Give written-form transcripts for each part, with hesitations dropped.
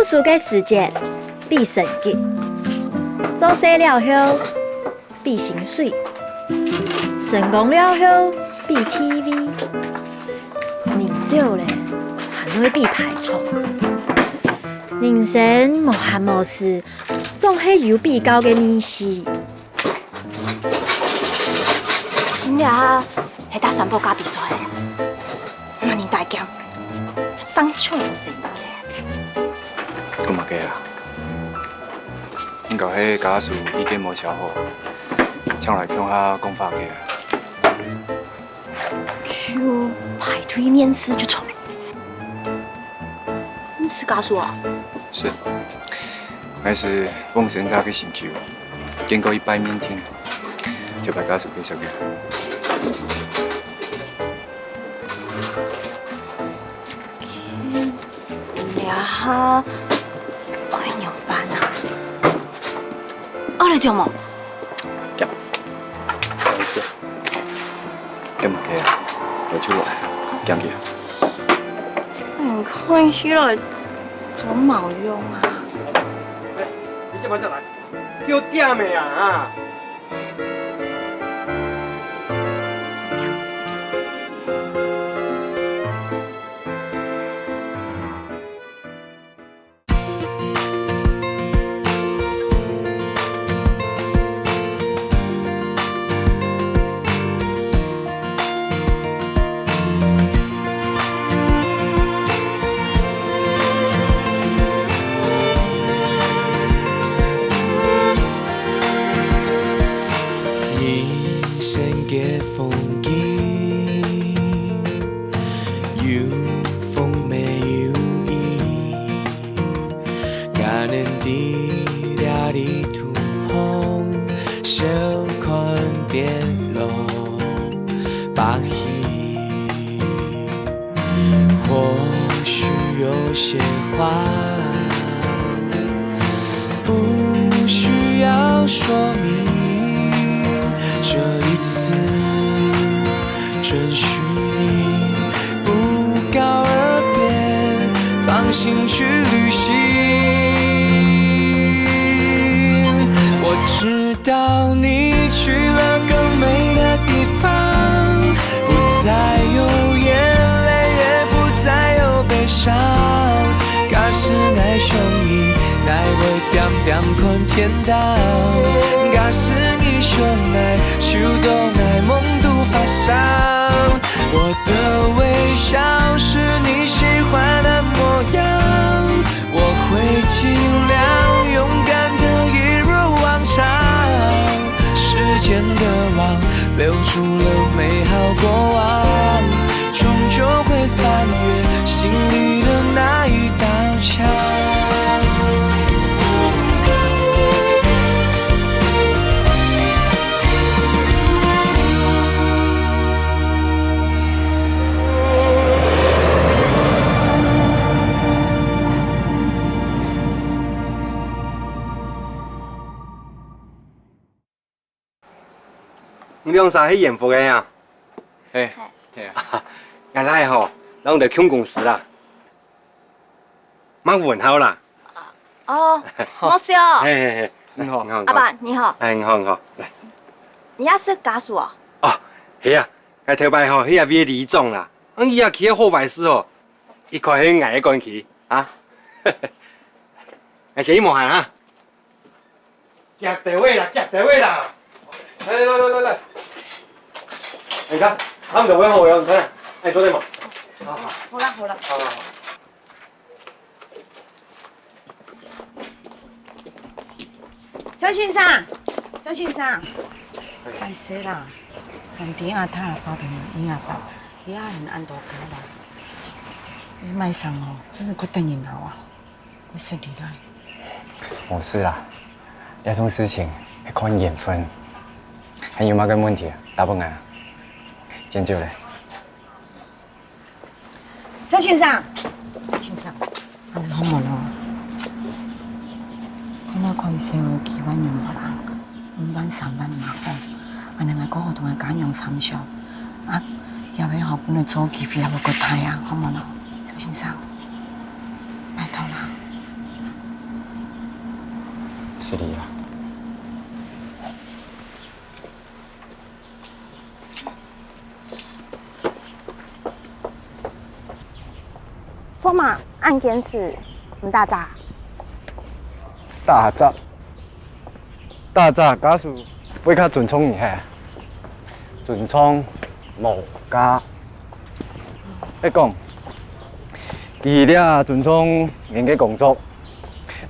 读书的时间比成绩，做事了后比薪水，成功了后比 TV， 人少咧还会比排场。人生无限无事，总是有比较的意思。你俩系打三步加比赛的，万年大奖，这张笑人生的。我嘛计啊，因到迄家属意见无超好，抢来向下讲法去啊。就排队面试就冲，你是家属啊？是，还是往现早去寻求，经过一摆面听，就把家属介绍去。俩爱上班啊？来做么？夹，没事，夹唔起啊，攞出来，夹起啊。看起来多冇用啊！你这马上来，给我点的啊！嘅風景，有風沒有雨，感恩地大地土紅，小看跌落巴希，或許有些話不需要說明。这一次准许你不告而别，放心去旅行。我知道你去了更美的地方，不再有眼泪，也不再有悲伤。假使爱上你，爱會點點看天堂。假使你相愛，手動愛夢都發sáng。我的微笑是你喜歡的模樣，我會盡量勇敢的一如往常。時間的網留住了美好過往，終究會翻越心裡的那一道牆。你用啥去演服的呀？嘿，嘿啊，原来吼，咱们穷公司啦，马文好啦。哦，冇事哦。嘿嘿嘿，你好，你好，阿爸你好。哎，你好，你好，来。你也是家属啊？哦，是啊，哎，头摆吼，迄也变李总啦，伊也去后摆师吼，伊看迄矮关去啊。哎，先莫喊啊，夹地位啦，夹地位啦。来，你看，他们都会后腰，你看，哎，坐对嘛。好。好啦。好。周先生，歹势啦，饭店阿太包同伊阿爸，伊阿很按多搞啦。你卖上哦，真是决定人好啊，我说你来。冇事啦，那種事情係看緣分，還有乜嘅問題答不啱，研究咧。周先生，安尼好無咯？我那可以社會機會用無啦，5萬3萬嘛好，安尼個活動嘅揀用參照，啊，也會學本來做機會也會個睇啊，好無咯？周先生，拜託啦。是你啦。说嘛，案件是唔大炸。大闸，大闸假使比较顺创一下，顺创无加。你讲，记了顺创应该工作，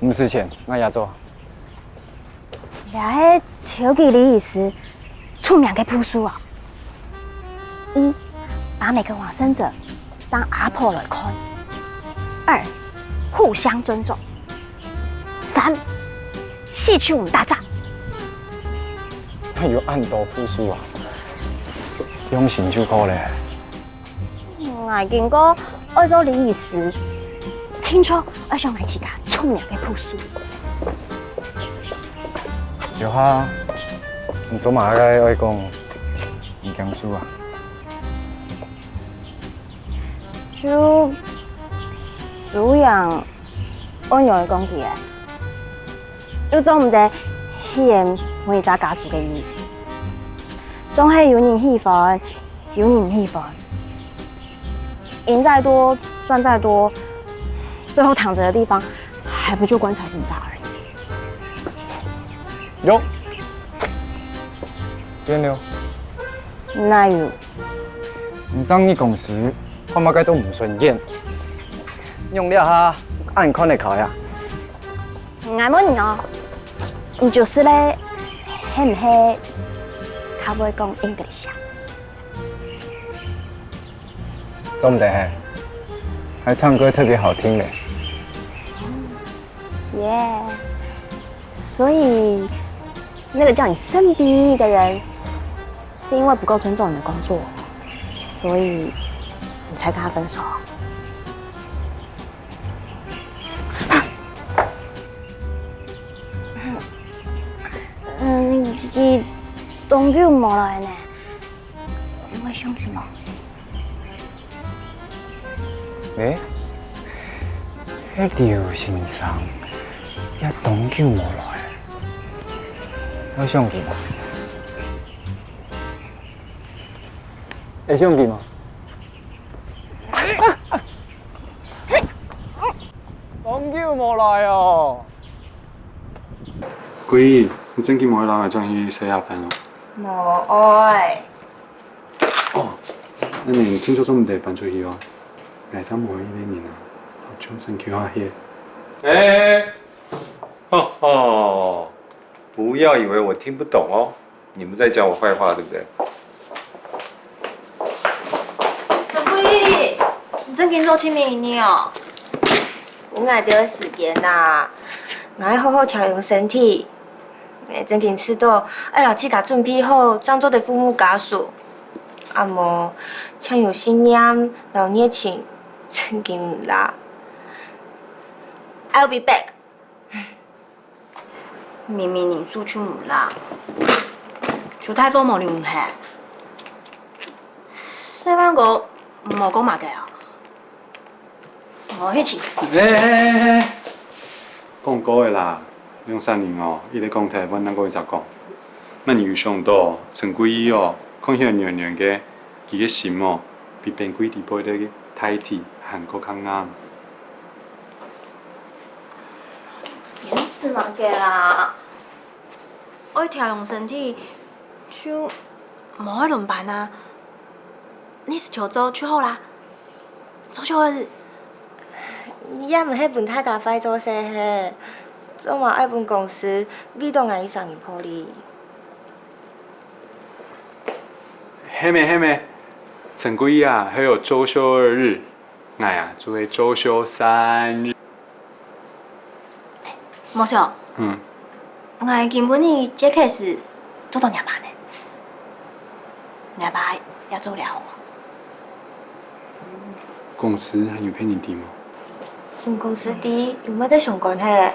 唔是钱，我也做。俩迄超级李医师出名嘅朴素啊！一，把每个往生者当阿婆来看；二，互相尊重；三，戏曲唔大炸。他有暗度朴素啊，用心就好咧。我见过爱做李医师，听说爱上来自家出名嘅朴素。就哈，唔做嘛个爱讲唔讲书啊。就素养温柔的讲起来，有种唔得喜欢每家家属嘅意，总系有人喜欢，有人唔喜欢。赢再多，赚再多，最后躺着的地方，还不就棺材这么大而已。有，边了？那有，唔当你公司，看乜嘅都唔顺眼，用了下按看嚟考呀。我问你哦，你就是咧，系唔系较会讲 English 啊？做唔得嘿，还唱歌特别好听嘞。耶、所以那个叫你生逼的人，是因为不够尊重你的工作，所以你才跟他分手。伊当久冇来呢，你会想什么？诶，迄刘先生也当久无来，有相机吗？会相机吗？当久无来哦。鬼，你真見冇去攞嚟將去洗下飯咯？冇愛。哦，那你聽說中午得搬出去哦？來張冇去呢面啊，好將身叫下嘢。哎，哦哦，不要以为我听不懂哦，你们在讲我坏话，对不对？陈贵，你真紧做清明呢哦？有挨着时间啦，我要好好调养身体。真紧吃到，爱老七甲准备好漳州的父母家属，啊无像有信念、老热情，真紧唔啦。I'll be back。明明人数出唔啦，做太多冇聯繫。西班牙唔好講埋嘅啊！我去錢。講過嘅啦，兩三年哦，伊咧講台灣能夠會咋講？那你有想到陳貴義哦，看起來娘娘嘅，佢嘅心哦，比變貴啲輩嘅泰體韓國較啱。演死嘛嘅啦！愛調養身體，就冇愛輪班啊！你是潮州去好啦，周休二日。也唔迄份太加快做些嘿，总话爱本公司美动爱伊上一破哩。嘿咩，陳貴義啊，還有周休2日，哎呀，做為周休3日。冇錯，嗯。我根本呢這 case 做到廿八呢，廿八也做了。公司還有騙你啲嗎？本公司啲有乜得相關嘿？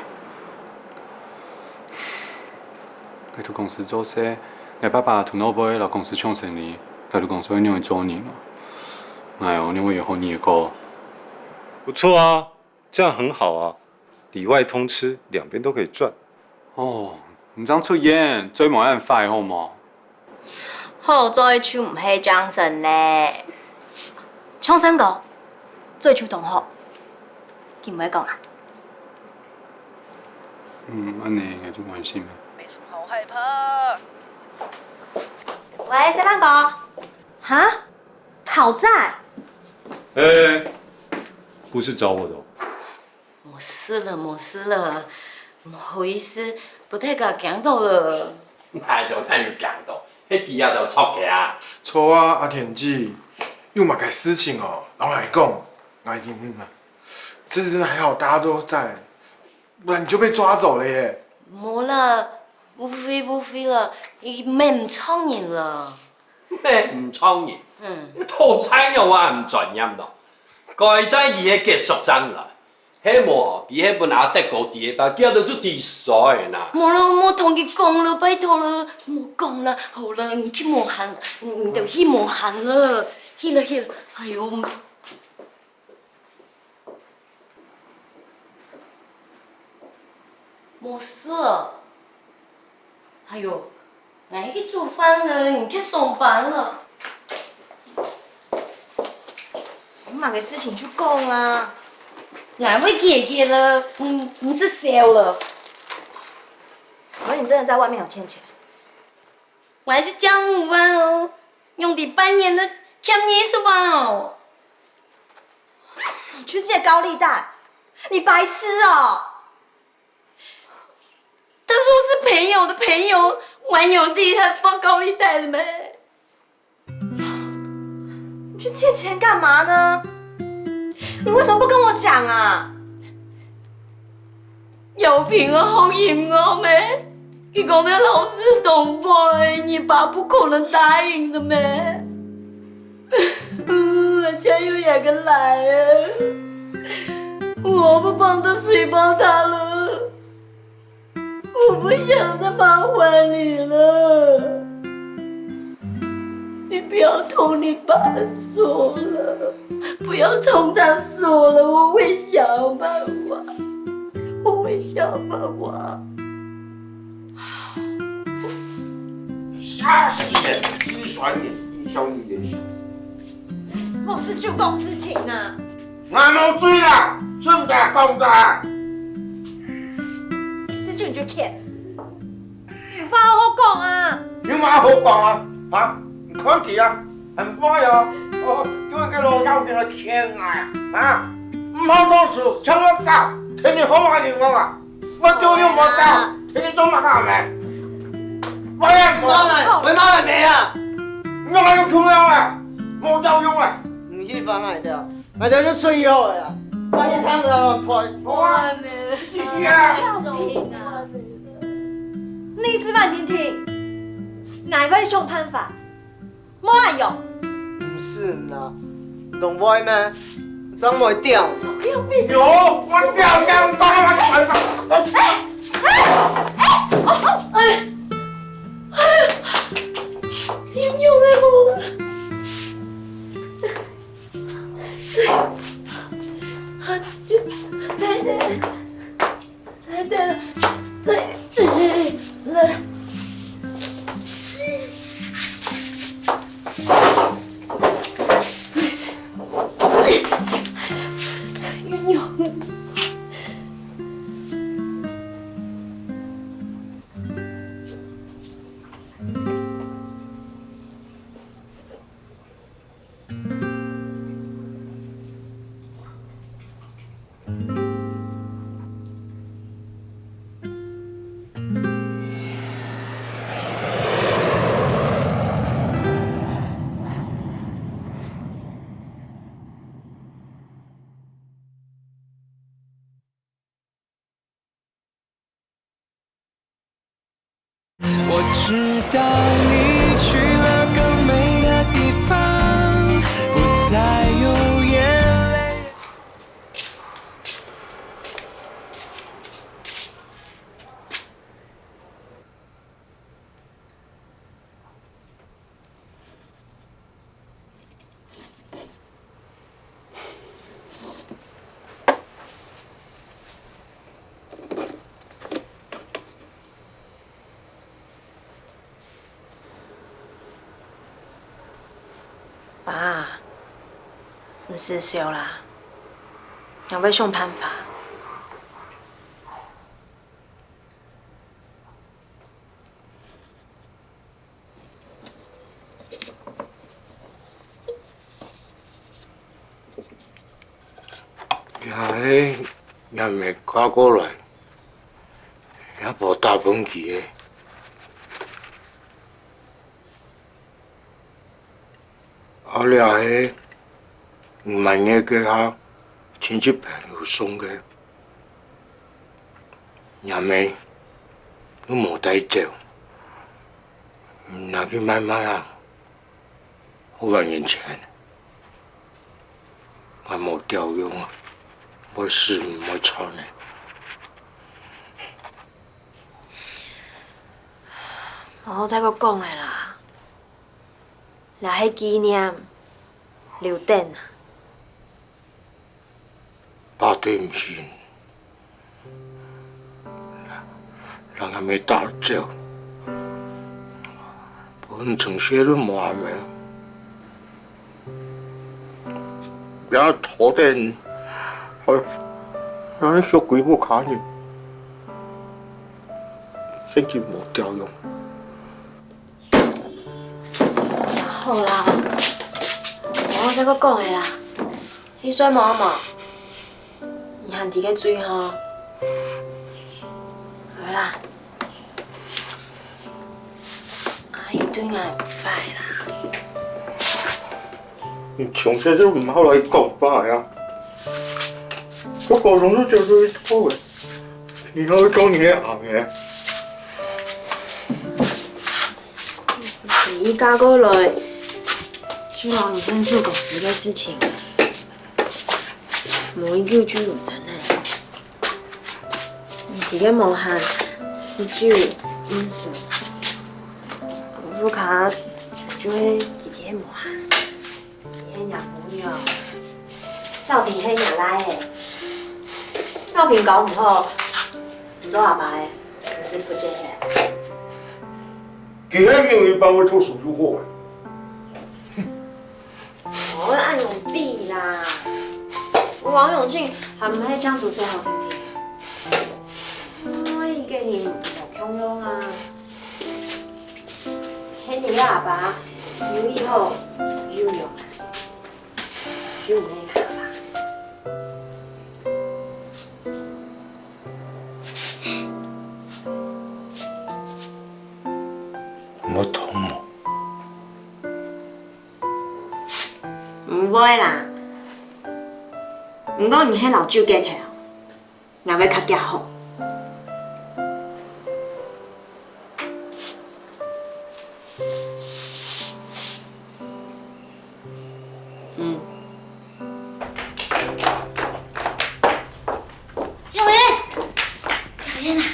佢同公司做事，我爸爸同老輩老公司搶生意，佢同公司因為做年咯。哎呦，因為以後你也過。不错啊，这样很好啊，里外通吃，两边都可以赚。哦，唔通出演，追冇人快好冇？好在就唔係掌聲咧。唱山歌，最初同學，見唔會講啊？安尼應該就關心啦。没什么好害怕。喂，谁帮狗？哈？讨债？不是找我的哦。冇事了，冇事了，唔好意思，不太敢講到了。哪就哪有讲到，迄猪仔就錯嘅啊！錯啊，阿田記，又嘛改事情哦，老奶講，哎嘛，这次真的还好，大家都在，不然你就被抓走了耶。冇啦，無非了，伊咩唔創人了。咩唔創人？套餐又話唔專業咯，該在伊嘅結束章啦。迄無，伊迄本阿德高啲嘅，但叫到做地衰啦。冇啦，我同佢講啦，拜託啦，冇講啦，好啦，唔去無限，唔就去無限啦，去啦，哎呦，冇事了。哎呦，我去煮飯了，你去上班了。我買個事情去講啊。俺会给了，不是烧了。所以你真的在外面有欠钱？我还是讲5万哦，用的半年的欠20万哦。你去借高利贷？你白痴哦！他说是朋友的朋友，玩有地才放高利贷的没？你去借钱干嘛呢？你为什么不跟我讲啊？有凭了好赢哦没？你讲的老是懂会，你爸不可能答应的没？家又也个来啊！我不帮他，谁帮他了？我不想再麻烦你了。你不要同你爸说了，不要同他说了，我会想办法，我会想办法。啥时间？计算你，影响你联系。我是就讲事情啊。我冇追啦，真的讲的。是就你就骗，有话好好讲啊。有嘛好讲啊？啊？看题啊，很乖哦。哦，叫佢老友叫佢聽啊！啊，唔好多事，聽我教，聽你好話應我啊！我叫你冇教，聽你做乜嘢咪？我也冇。喂媽咪未啊？我係要窮樣啊，冇教用啊！唔依翻嚟掉，我哋都吹咗佢啊！快啲聽啦，快！好啊，繼續啊！平啊！你示范听听，哪位想办法？冇爱用。唔是啦，懂歪咩？真會掉。有，我掉掉當我傳吧。你有没有了？来。我知道你去了更美的地方，不再有眼泪。唔是小啦，要要想办法。也未赶过来，也无大问题的。后了迄唔万个个下亲戚朋友送嘅，也未都无带走，那去买买啊，5万元钱，还冇调用啊。我是唔会吵呢。无好再搁讲的啦，掠迄纪念留等啊。绝对唔是，人还没打走，本城些都冇还没，也头顶。我小鬼不卡你，身体无调用。好啦，无好再搁讲的啦。迄水毛毛，你含一个水吼。好啦，阿姨对我会不坏啦。你从小就唔好来讲法呀。我高中就就是错的，以后做你的行业。伊加过来，去老你分数公司的事情，无一句居鲁山嘞。一个无限19因素，不卡就会一个无限，伊个无聊，到底迄日来的。药品搞唔好，做阿爸的，真是不见的。今日没有帮我做手术货我按用笔啦，王永庆还唔系江主谁好听听？我伊个人无强用啊，迄日阿爸有以后有用啊，有咩好啦？我痛哦。唔会啦，毋过你迄老酒加摕哦，若要较加好。讨厌啦！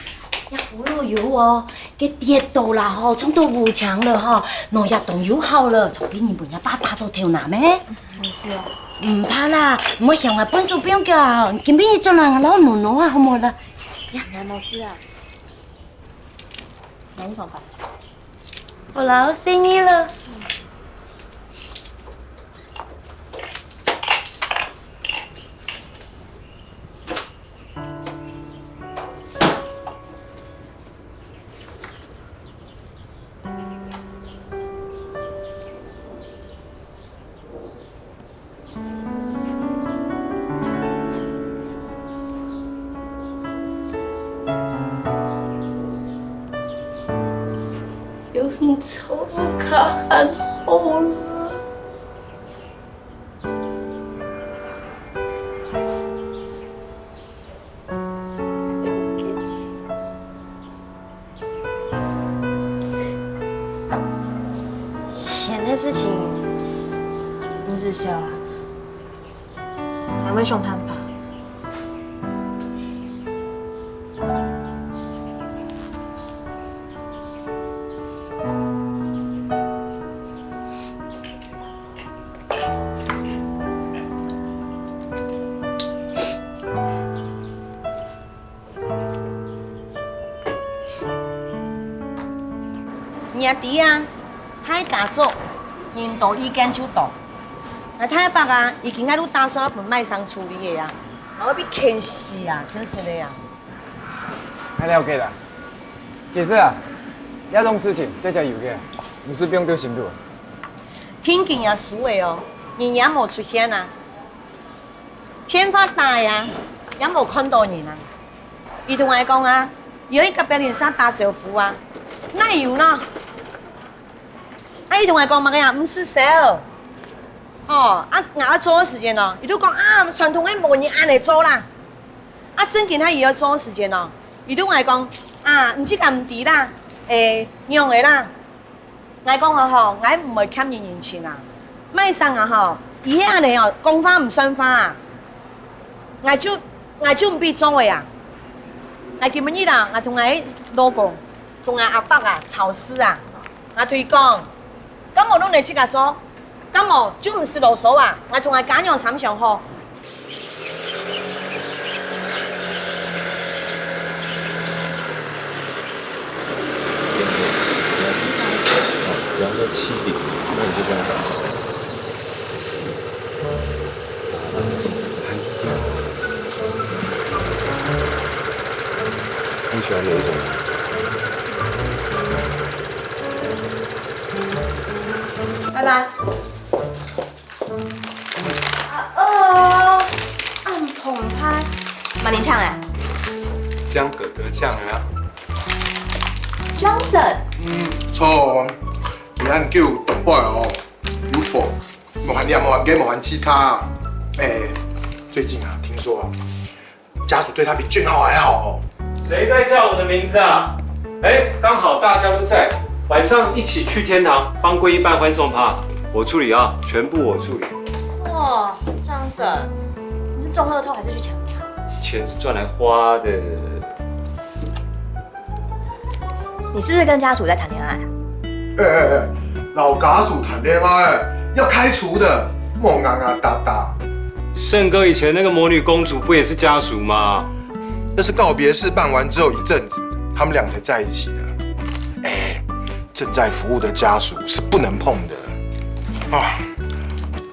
要扶老油哦，给跌倒啦吼，冲到屋墙了哈，农药动油好了，从边你本家把大头跳哪咩？没事啊。唔怕啦，唔好想话本数不用教，今边做人老努努啊，好冇啦？呀，没事啊。那你上班？我老生意了。有很丑，卡很厚了。钱的事情，不是小啦，两位想办法。兄弟啊，太大做，人多意见就多。那太白啊，已经爱你打扫本卖商处理的呀，我被坑死啊，真是的呀。太了解了。其实啊，这种事情这才有嘅，不是不用丢心度。天见也输的哦，人也冇出现啊，天发大呀，也冇看到人啊。伊同我讲啊，要去隔壁连山打招呼啊，那有啦。啊，伊同我讲嘛个呀，唔是少。哦，啊，我做的时间哦，伊都讲啊，传统的模拟按嚟做啦。啊，正经他也要做的时间哦，伊都我讲啊，唔知咁唔抵啦，用的啦。我讲啊吼，我唔会欠人钱啊，卖生啊吼，伊遐尼哦，讲花唔算花啊，我就唔必做的啊。我今日啦，我同我老公，同我阿伯啊，超市啊，我推讲，咁我拢嚟即个做。咁我就唔是啰嗦啊！我同佢揀樣參上好。比方说70，那你就这样打。你喜欢哪一种？拜拜。按澎湃，马年唱哎。江哥哥唱啊。Johnson。错，其他叫同伴哦，UFO， 无限念，无限给，无限沏茶。最近啊，听说啊，家属对他比俊浩还好哦。谁在叫我的名字啊？刚好大家都在。晚上一起去天堂帮皈依办欢送趴，我处理啊，全部我处理。哇，张婶，你是中乐透还是去抢银行？钱是赚来花的。你是不是跟家属在谈恋爱？老家属谈恋爱要开除的，莫硬硬哒哒。胜哥以前那个魔女公主不也是家属吗？那是告别式办完之后一阵子，他们俩才在一起的。正在服务的家属是不能碰的啊！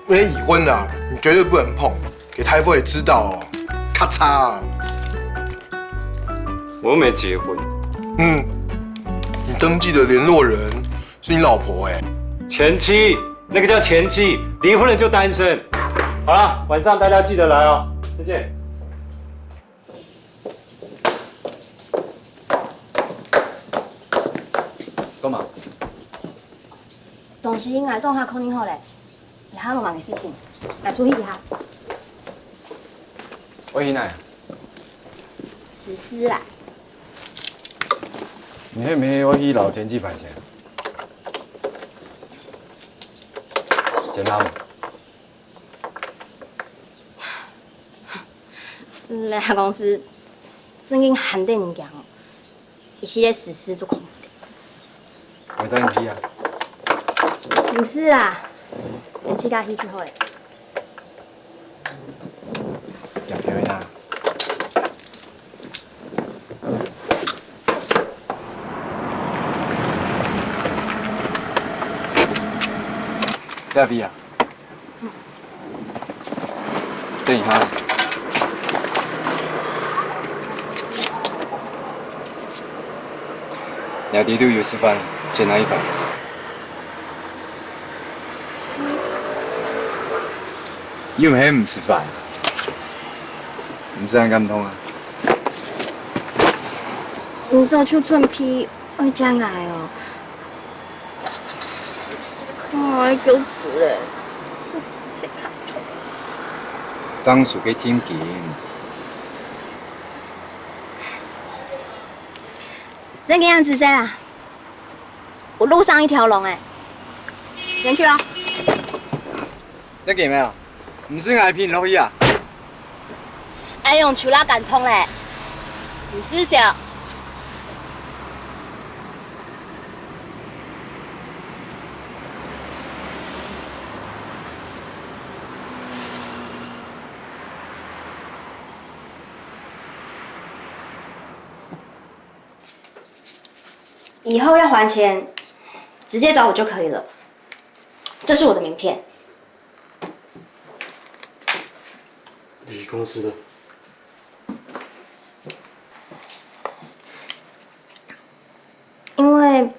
因为已婚的、你绝对不能碰，给太傅也知道哦。咔嚓！我又没结婚。你登记的联络人是你老婆前妻，那个叫前妻，离婚了就单身。好了，晚上大家记得来哦，再见。干嘛？东西我种下肯定好嘞，然后我忙嘅事情，来注意一下。我姨奶，思思啦，你迄暝我去老天记牌钱，钱拿无？来公司，生意hand得物件哦，伊是咧思思都恐怖的。我在你记啊。唔是啦，人气甲戏去好嘞。也漂亮。David 啊，等一下。两地都有示范，选哪一方？因为唔示范，唔使人咁通啊！你做出准批会将来哦，我狗子嘞，太卡痛。张树给听见。这个样子噻啦，我路上一条龙哎，先去喽。得见没有？唔是爱骗落去啊！爱用手拉感通嘞，你试下。以后要还钱，直接找我就可以了。这是我的名片。公司的？因为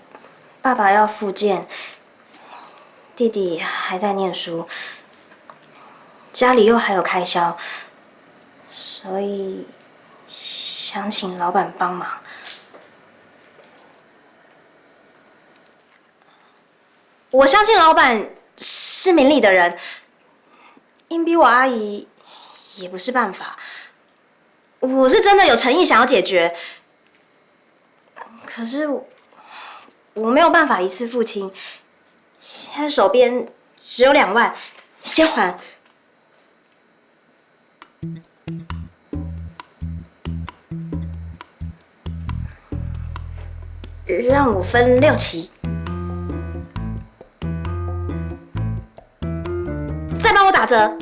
爸爸要复健，弟弟还在念书，家里又还有开销，所以想请老板帮忙。我相信老板是明理的人，硬逼我阿姨也不是办法。我是真的有诚意想要解决，可是我没有办法一次付清，现在手边只有2万，先还。让我分6期，再帮我打折。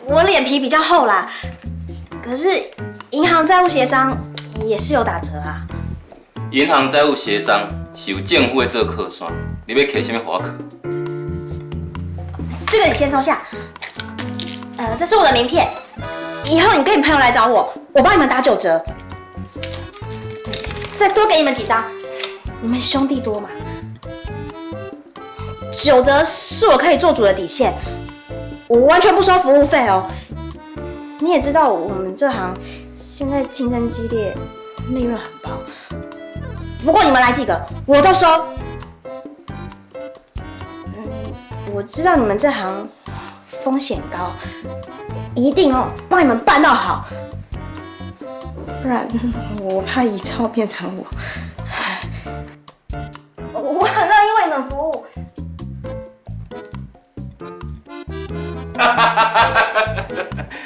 我脸皮比较厚啦，可是银行债务协商也是有打折啊。银行债务协商是由政府的做靠山，你要摕什么给我摕？这个你先收下。这是我的名片，以后你跟你朋友来找我，我帮你们打9折。再多给你们几张，你们兄弟多嘛？9折是我可以做主的底线。我完全不收服务费哦。你也知道我们这行现在竞争激烈，利润很薄。不过你们来几个，我都收。我知道你们这行风险高，一定帮你们办到好，不然我怕以后变成我。我很乐意为你们服务。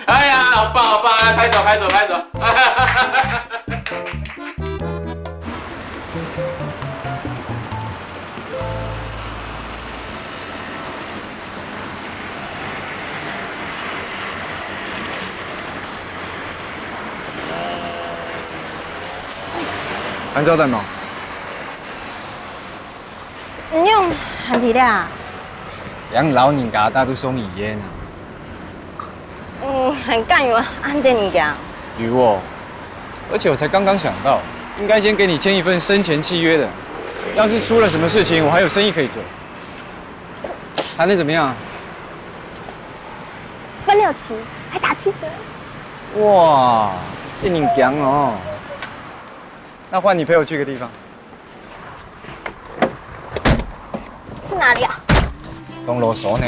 哎呀，好棒好棒！拍手拍手拍手！按照代码。你用很体谅啊？养老人家大都送你烟啊。很干有安定你讲。有哦，而且我才刚刚想到，应该先给你签一份生前契约的，要是出了什么事情，我还有生意可以做。谈得怎么样？分6期，还打7折。哇，这你强哦。那换你陪我去个地方。是哪里啊？东罗所呢。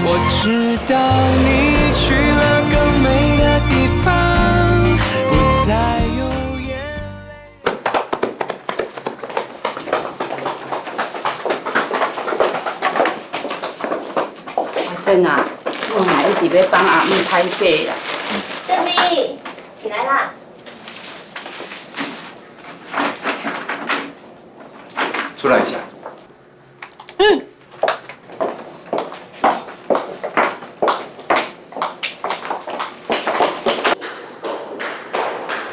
我知道你去了更美的地方，不再有眼阿生啊，我嘛一直要帮阿姆拍背啦。胜碧，你来啦。出来一下。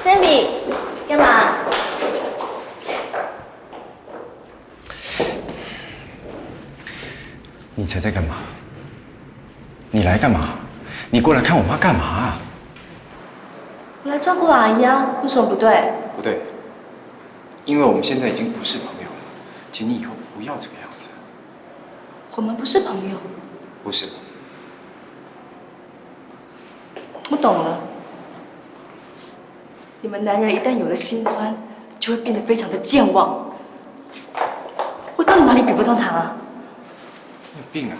胜碧，干嘛？你猜在干嘛？你来干嘛？你过来看我妈干嘛？我来照顾阿姨啊，有什么不对？不对，因为我们现在已经不是朋友了，请你以后不要这个样子。我们不是朋友。不是。我懂了。你们男人一旦有了新欢，就会变得非常的健忘。我到底哪里比不上他啊？你有病啊！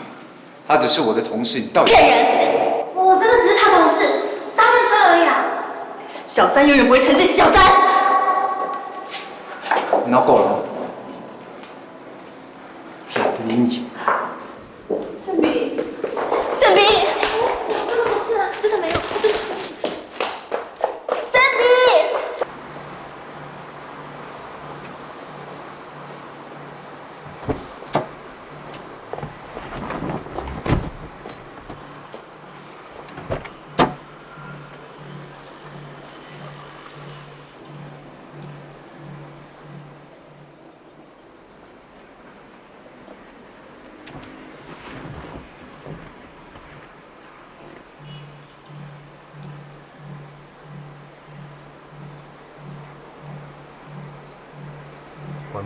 他只是我的同事，你到底……骗人！我真的只是他同事，搭便车而已啊。小三永远不会成见小三。你闹够了，懒得理你。胜碧，胜碧，真的不是啊，真的没有，对不起，对不起。胜碧。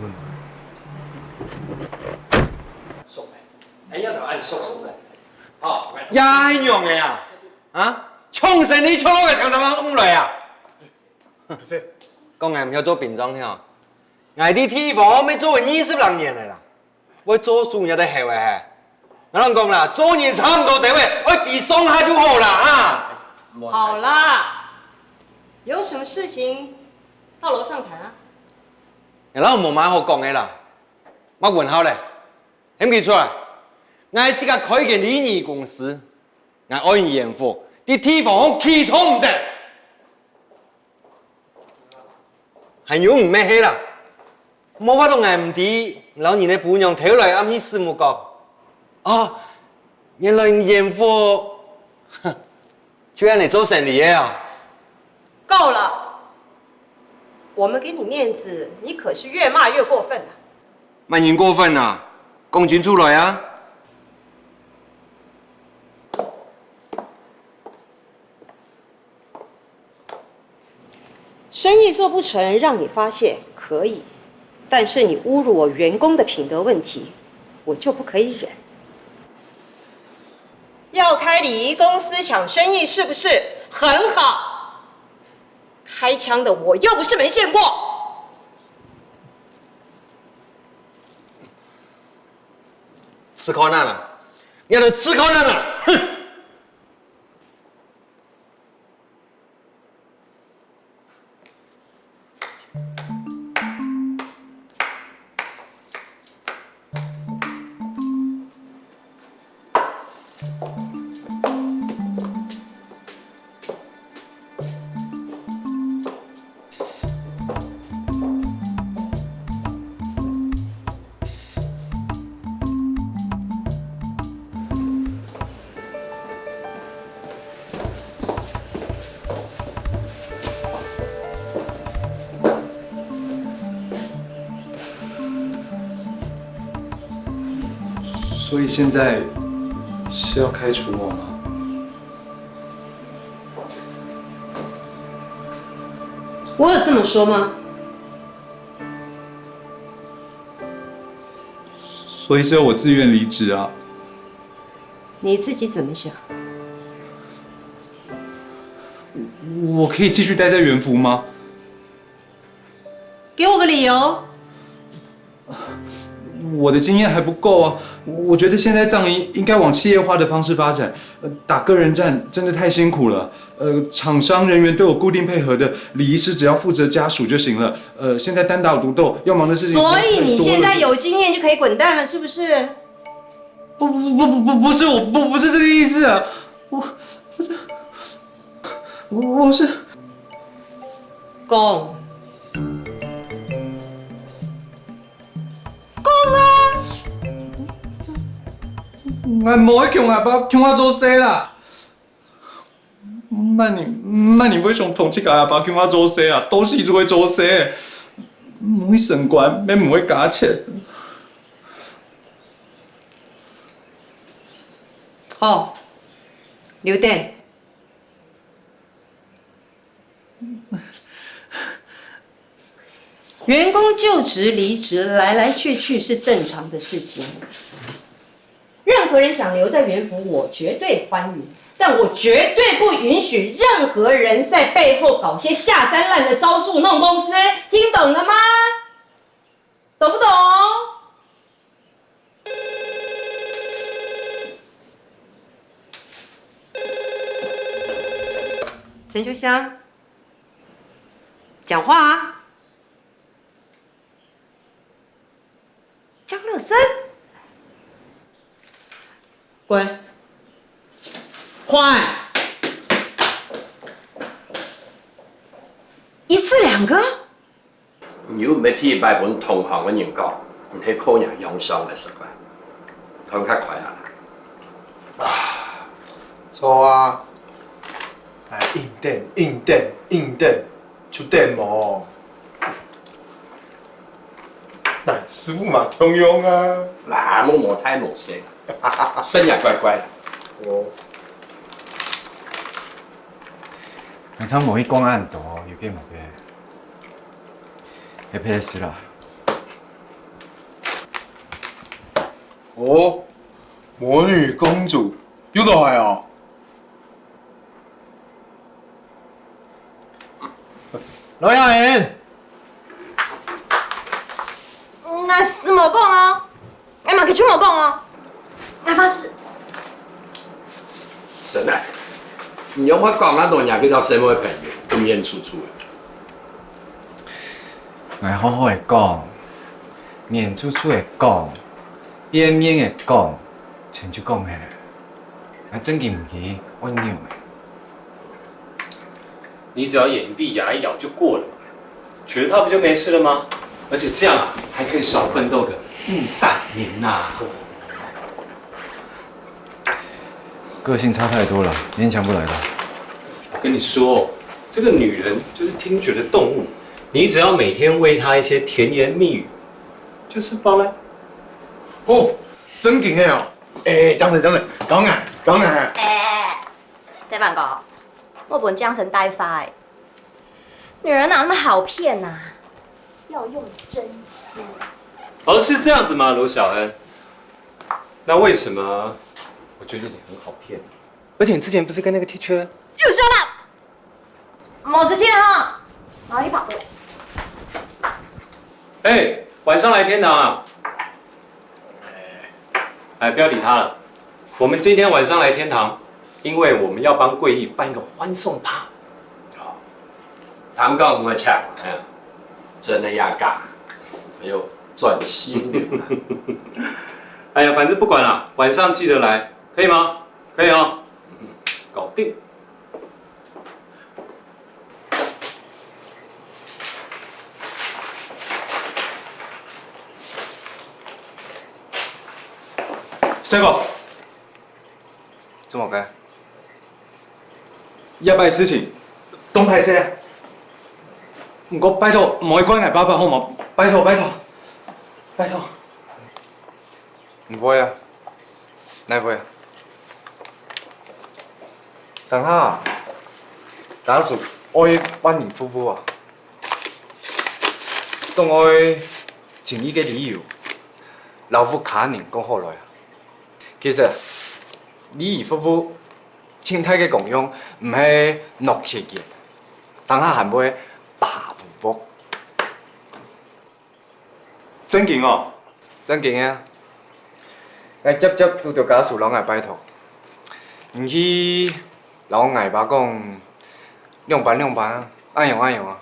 问。熟哎，要按熟死好，也迄样的啊？啊？创生你创我个常常讲来啊？讲硬唔晓做兵长吼，我伫铁房要做20人年的啦，我做事也得后的嘿。我人讲啦，做人差唔多地位，我地爽下就好啦啊！好啦，有什么事情到楼上谈啊？咱有无蛮好讲的啦？我问好咧，显记出来？我这个开个礼仪公司，我按严父，伫铁房起冲唔得，还有唔咩戏啦？冇法度挨唔低，老年的姑娘跳来暗去四目角。哦，原来严父居然来做生意的啊！够了，我们给你面子，你可是越骂越过分啊！蛮人过分啊，讲清楚来啊！生意做不成，让你发现可以，但是你侮辱我员工的品德问题，我就不可以忍。要开礼仪公司抢生意是不是很好？开枪的我又不是没见过。吃烤蛋了，你要吃烤蛋了，哼！所以现在是要开除我吗？我有这么说吗？所以是要我自愿离职啊？你自己怎么想？我可以继续待在元福吗？给我个理由。我的经验还不够啊，我觉得现在葬仪应该往企业化的方式发展。打个人战真的太辛苦了。厂商人员都有固定配合的，礼仪师只要负责家属就行了。现在单打独斗要忙的事情。所以你现在有经验就可以滚蛋了，是不是？不是，我不是这个意思啊，我是讲。我无去强阿爸强我做事啦。慢你为什么同这个阿爸强我做事啊？都是做会做事，唔会升官，免唔会加钱。好，留等。员工就职离职来来去去是正常的事情。任何人想留在元福，我绝对欢迎，但我绝对不允许任何人在背后搞些下三滥的招数弄公司，听懂了吗？懂不懂？陈秋香，讲话啊！江乐森。滚！快！一次两个？如果唔係貼拜本同行嘅研究，唔係靠人養傷嘅習慣，睇較快啊！錯啊！哎，硬頂，出電無？那師傅嘛通用啊！嗱，冇磨胎磨死。生也乖乖的。哦。平常冇去公安多，有幾冇嘅，係屁事啦。哦，魔女公主又到来哦。罗亚言，我死无讲哦，我嘛去出无讲哦，我发誓。神啊！你用我讲那多年去到什么朋友，都面楚楚的。我好好的讲，面楚楚的讲，面面的讲，全就讲嘿。我真嘅唔是温柔的。你只要眼一闭，牙一咬就过了嘛，娶了她不就没事了吗？而且这样啊，还可以少奋斗个2、3年呐。个性差太多了，勉强不来的。我跟你说，这个女人就是听觉的动物，你只要每天喂她一些甜言蜜语，就是饱了。哦，真劲的哦！江城，讲啊！谁办过？我本江城呆发哎，女人哪那么好骗呐？要用真心。哦，是这样子吗，卢小恩？那为什么我觉得你很好骗？而且你之前不是跟那个 teacher？ You shut up！ 某时间哈，哪里跑的？哎，晚上来天堂啊！哎，不要理他了。我们今天晚上来天堂，因为我们要帮桂义办一个欢送趴。他们讲我抢，真的压尬，哎呦，转心了。哎呀，反正不管了，晚上记得来，可以吗？可以啊，搞定。三个，怎么办？一擺事情，當太些。唔過拜託，唔可以關捱爸爸好冇？拜託。唔會啊，哪會啊？上下，打算愛班年夫婦啊，當愛前依嘅理由，老夫卡年講好耐啊。其實李夫婦清太嘅共用唔係落雪嘅，上下還會大富屋。真勁哦！真勁啊！我接拄着家屬老愛拜託，唔去老愛爸講兩班啊，按用啊！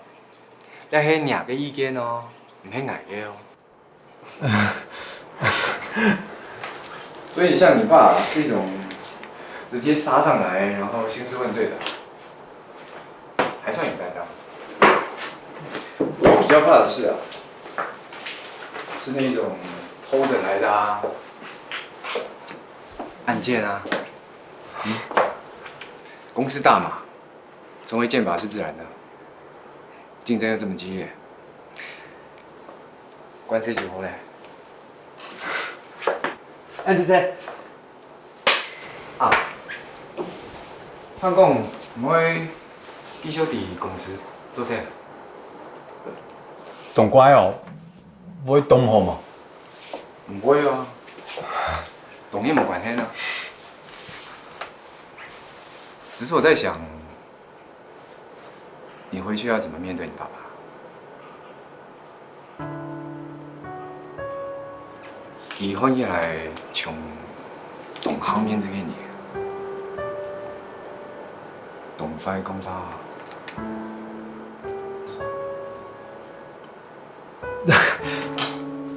你係娘嘅意見哦，唔係愛嘅哦。所以像你爸这种直接杀上来，然后兴师问罪的，还算有担当。我比较怕的是啊，是那种偷着来的啊，案件啊，公司大嘛，成为剑拔是自然的，竞争又这么激烈，关谁酒壶嘞？安姐姐，啊，香港唔会继续伫公司做啥？懂乖哦，不会懂好吗？唔会啊，懂也冇关系呢。只是我在想，你回去要怎么面对你爸爸？离婚以来，从同行面这个你，同快讲法。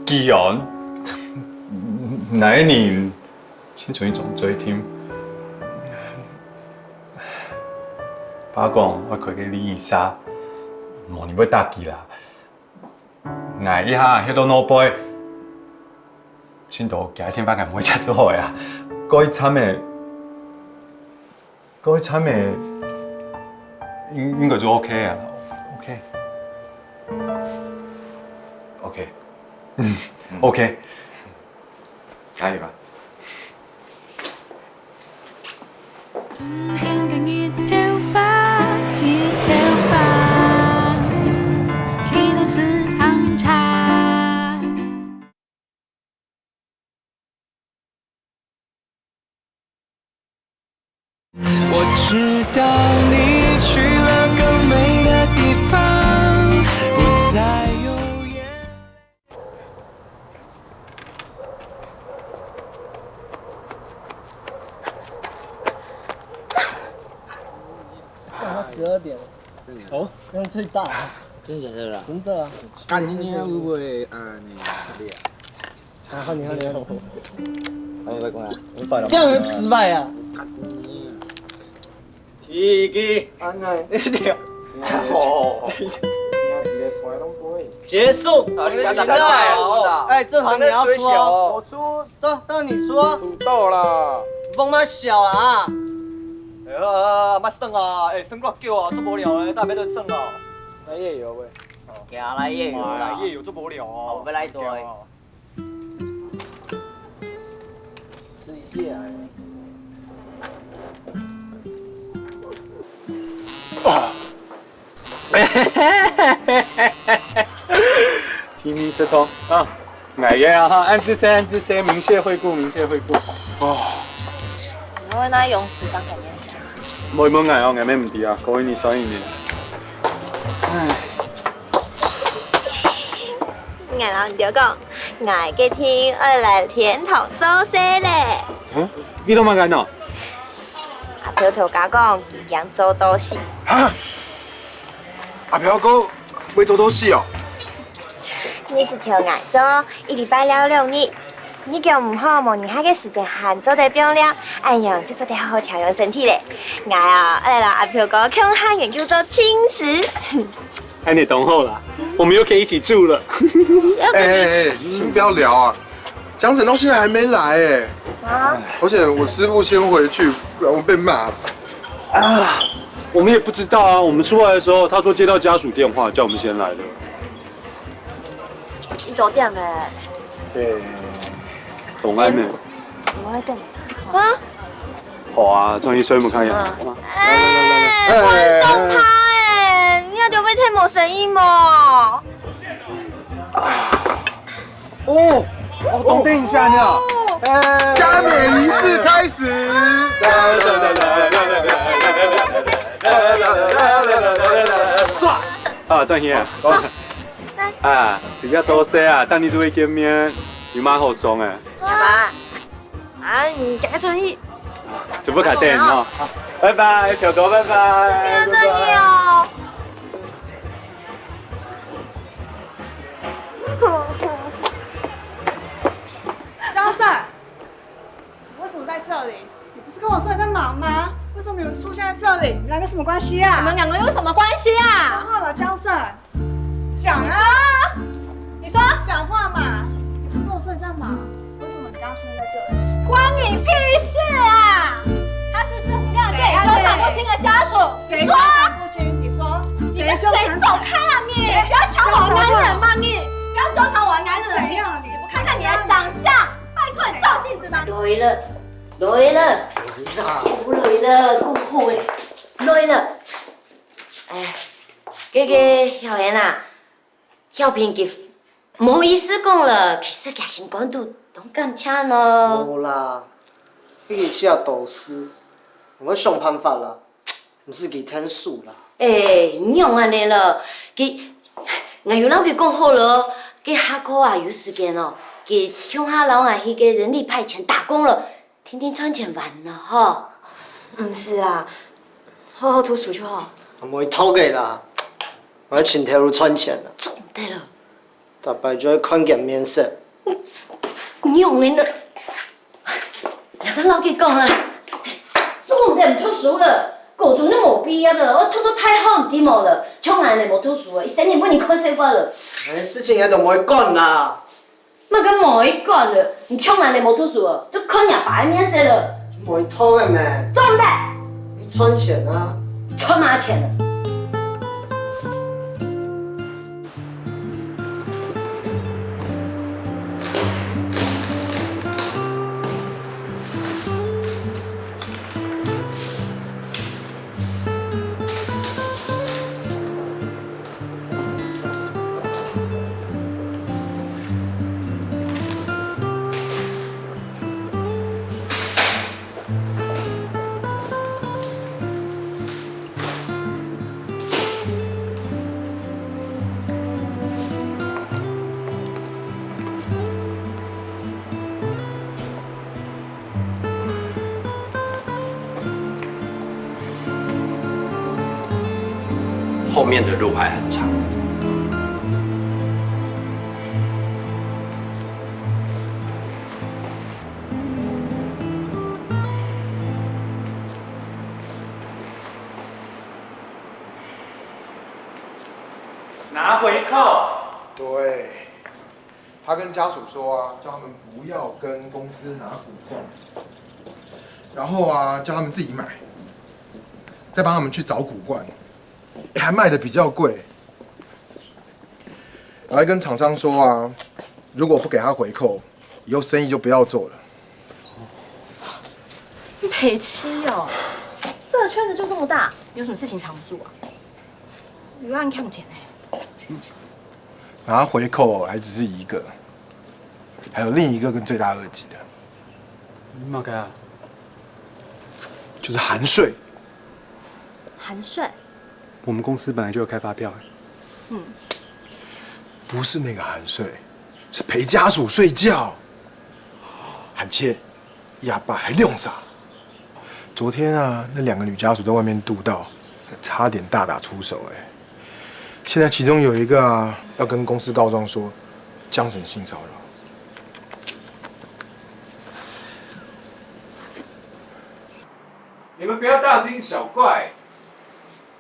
既然哪一年先从一种最添，爸讲我佢嘅李二莎，无你要搭機啦，捱一下迄度腦杯。先到今日天翻係唔會出咗去啊！嗰啲餐嘅應該都 OK 啊 OK， OK，加油吧！我知道你去了更美的地方，不再有眼。到12点了。哦，这样最大了。真的假的啦？真的啊。啊，你会不会你特别啊？好，你。我来讲啊。这样会失败啊。提起，一定。哦。结束。好，你比赛哦。哎，这盘你要出哦。我出。到你出啊。出到啦。风那小了啊。哎莫算啊！哎，算偌久啊，足无聊的，大家要算哦。来夜游喂。行，来夜游啦。夜游足无聊哦。要来对。吃一下。提米石头啊，来嘅啊哈，按姿势，明谢惠顾。哦，我会拿用时张给你讲。冇挨哦，挨咩唔掂啊？各位你爽一点。唉，俺老唔对讲，俺嘅天爱来天堂做事咧。嗯，你都冇挨喏？阿飘头家讲，伊养做多事。啊！阿飘哥会做多事哦。你是挑俺做，一礼拜了6日。你叫唔好，无年下嘅时间限做得表了，哎呀，就做得好好调养身体咧。我啊，来啦，阿飘哥强下研究做轻食。哎，你等候啦，我们又可以一起住了。哎，先不要聊啊，蒋整到现在还没来哎。啊！而且我师傅先回去，不然我被骂死。啊，我们也不知道啊，我们出来的时候，他说接到家属电话，叫我们先来的。你早点嘞。对。懂爱妹。我会等。啊？好啊，终于水门开眼。欢送他哎，你要就会太冇生意嘛。哦，我等一下呢。加冕仪式开始。唰！啊，张兄，啊，这个做事啊，等你做会见面，有蛮好爽诶。爸，啊，你加注意。这不卡电哦。拜拜，飘哥，拜拜。注意哦。张赛，为什么在这里？你不是跟我说你在忙吗？为什么你出现在这里？你们两个什么关系啊？你们两个有什么关系啊？讲话吧，张赛，讲啊！你说讲话嘛！你不是跟我说你在忙，为什么你刚刚出现在这里？关你屁事啊！他是不是要对纠缠不清的家属？谁纠缠不清？你说你这谁走开啊你！不要抢我男人嘛你！不要纠缠我男人！怎样？你不看看你的长相，拜托你照镜子吧！累了，好累了，够好诶，累了。哎，校园啊，校评佢唔好意思讲了，其实佢心肝都感谢咯。无啦，迄个车导师，我想办法啦，唔是佢天数啦。唔用安尼了，佢我有老佢讲好了，佢下课啊有时间哦，佢向下老外迄个人力派遣打工了，天天赚钱玩了哈。唔是啊，好好读书就好。唔会偷嘅啦，我要请条路赚钱啦。做唔得了。大摆就要看见面色。你用你了，我真老佢讲啦，做唔得唔读书了。高中都冇毕业了，我读得太好唔掂冇了，像俺哋冇读书啊，一3年半年考生法了。哎，事情也都冇管啦。乜咁冇管了？你像俺哋冇读书啊，就考人白面色了。冇偷嘅咩？做唔得。你赚钱啊？赚嘛钱了？后面的路还很长。拿回扣。对，他跟家属说啊，叫他们不要跟公司拿股份，然后啊，叫他们自己买，再帮他们去找股罐，还卖的比较贵。我还跟厂商说啊，如果不给他回扣，以后生意就不要做了。北七哦，这个圈子就这么大，有什么事情藏不住啊？有案看不见哎。拿回扣还只是一个，还有另一个跟罪大恶极的，你嘛个？就是含税。含税？我们公司本来就有开发票。嗯。不是那个含税，是陪家属睡觉，含切，哑巴还用啥？昨天啊，那2个女家属在外面渡道，差点大打出手哎。现在其中有一个啊，要跟公司告状说，江神性骚扰。你们不要大惊小怪，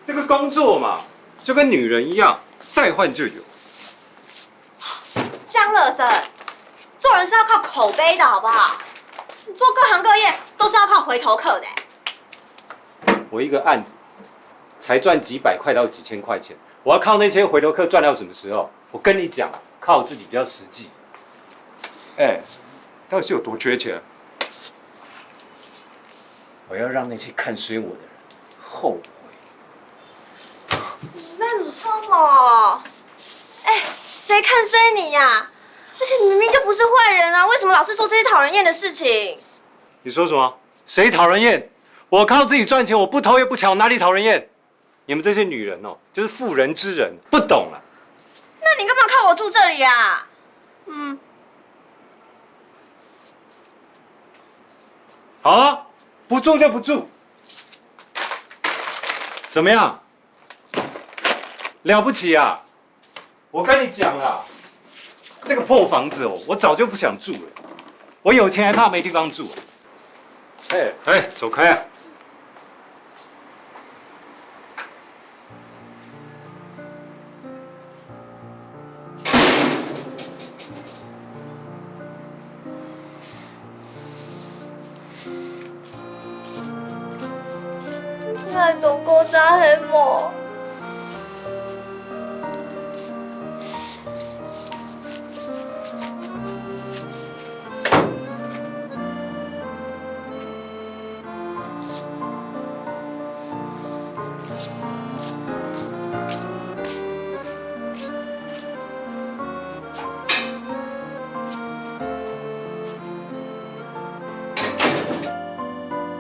这个工作嘛，就跟女人一样，再换就有。江乐生，做人是要靠口碑的好不好？你做各行各业都是要靠回头客的。我一个案子才赚几百块到几千块钱，我要靠那些回头客赚到什么时候？我跟你讲，靠自己比较实际。哎，到底是有多缺钱？我要让那些看衰我的人后悔。你们唔错哦，哎，谁看衰你呀？而且你明明就不是坏人啊，为什么老是做这些讨人厌的事情？你说什么？谁讨人厌？我靠自己赚钱，我不偷也不抢，哪里讨人厌？你们这些女人哦，就是妇人之仁，不懂啊。那你干嘛靠我住这里啊？嗯，好啊，不住就不住。怎么样？了不起啊！我跟你讲啊，这个破房子哦，我早就不想住了。我有钱还怕没地方住？哎，走开啊！太多古早黑幕。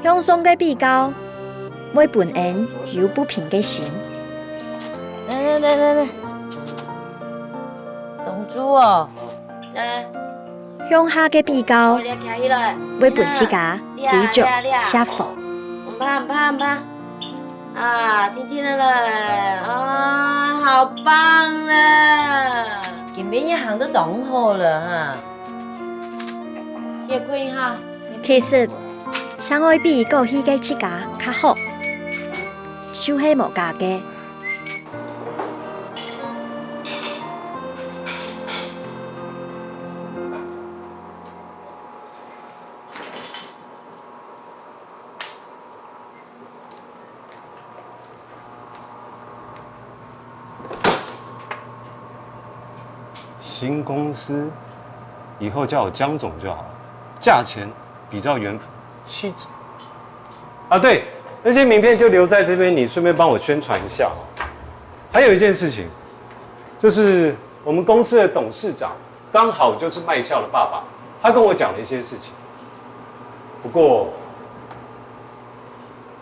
向上嘅比较，每本人有不平嘅心。来，董主哦，来，向下嘅比较，我徛起来，每本自家比着下服。唔怕，啊，听了嘞，啊，好棒了，今天一行都懂好了哈，也可以哈。其实，相爱比过迄个自家较好，就是无价嘅。新公司以后叫我江总就好了，价钱比照原府，7折。啊，对，那些名片就留在这边，你顺便帮我宣传一下。还有一件事情，就是我们公司的董事长刚好就是麦孝的爸爸，他跟我讲了一些事情。不过，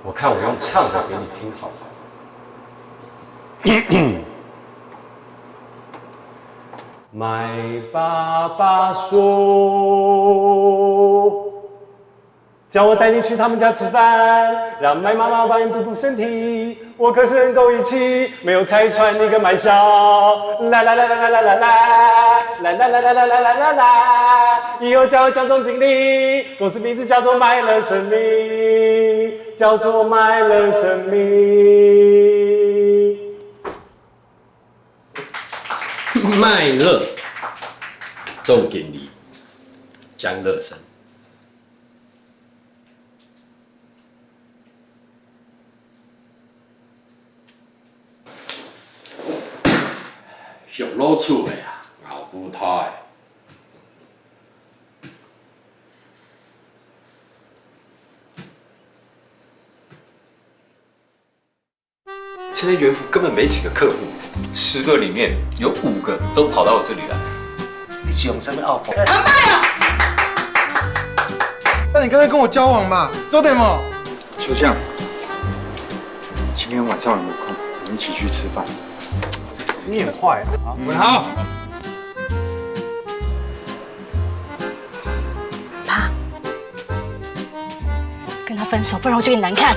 我看我用唱的给你听好了。麦爸爸说：“叫我带你去他们家吃饭，让麦妈妈帮你补补身体。我可是很够义气，没有拆穿你个玩笑。啦啦啦啦啦啦啦啦啦啦啦啦啦啦啦啦！以后叫我江总经理，公司名字叫做卖了生命，叫做卖了生命。麦乐总经理江乐生。上老厝的啊，熬骨头的。现在元福根本没几个客户，10个里面有5个都跑到我这里来。你是用什么傲风？那你干脆跟我交往嘛，走点嘛。秋酱，今天晚上有没有空？我们一起去吃饭。你很坏啊！文豪，跟他分手，不然我就给你难看。